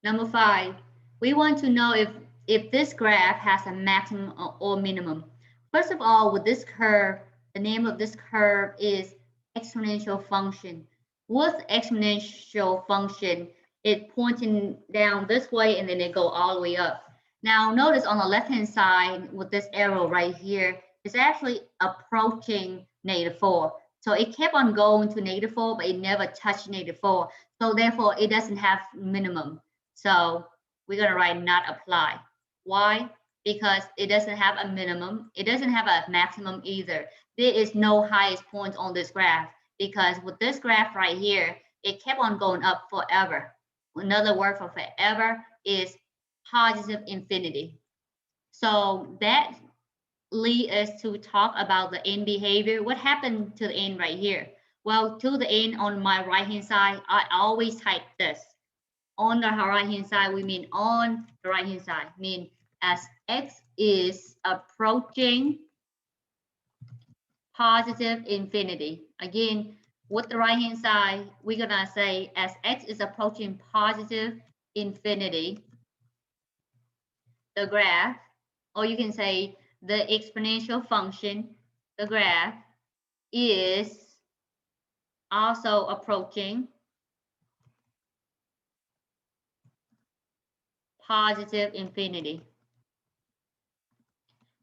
Number 5, we want to know if this graph has a maximum or minimum. First of all, with this curve, the name of this curve is exponential function. With exponential function, it pointing down this way and then it go all the way up. Now notice on the left-hand side with this arrow right here, it's actually approaching -4. So it kept on going to -4, but it never touched -4. So therefore, it doesn't have minimum. So we're going to write not apply. Why? Because it doesn't have a minimum. It doesn't have a maximum either. There is no highest point on this graph because with this graph right here, it kept on going up forever. Another word for forever is positive infinity. So that leads us to talk about the end behavior. What happened to the end right here? Well, to the end on my right hand side, I always type this. On the right hand side, we mean on the right hand side, mean as x is approaching positive infinity. Again, with the right hand side, we're gonna say as x is approaching positive infinity, the graph, or you can say the exponential function, the graph is also approaching positive infinity.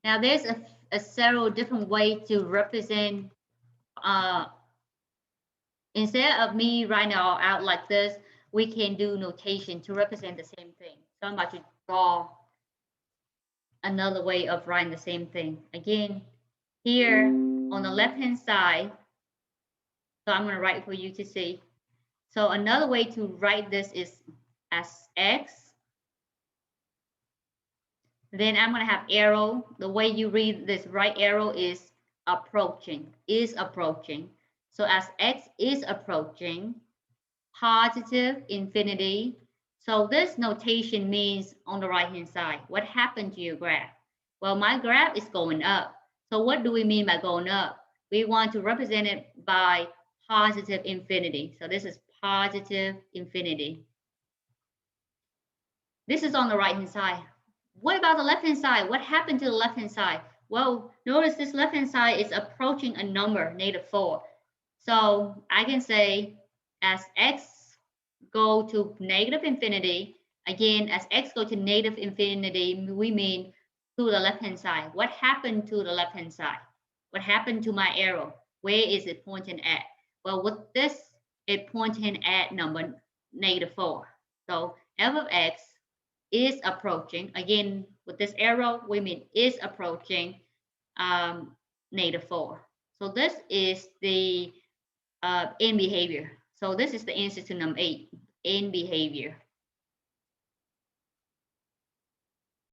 Now there's a several different ways to represent, instead of me writing it all out like this, we can do notation to represent the same thing. So I'm about to draw another way of writing the same thing. Again, here on the left-hand side, so I'm going to write for you to see. So another way to write this is as x. Then I'm going to have arrow. The way you read this right arrow is approaching, is approaching. So as x is approaching positive infinity. So this notation means on the right hand side, what happened to your graph? Well, my graph is going up. So what do we mean by going up? We want to represent it by positive infinity. So this is positive infinity. This is on the right hand side. What about the left hand side? What happened to the left hand side? Well, notice this left hand side is approaching a number, -4. So I can say as x go to negative infinity, again, as x go to negative infinity, we mean to the left hand side. What happened to the left hand side? What happened to my arrow? Where is it pointing at? Well, with this, it pointing at number -4. So f of x is approaching, again, with this arrow, we mean is approaching -4. So this is the end behavior. So this is the answer to number 8, end behavior.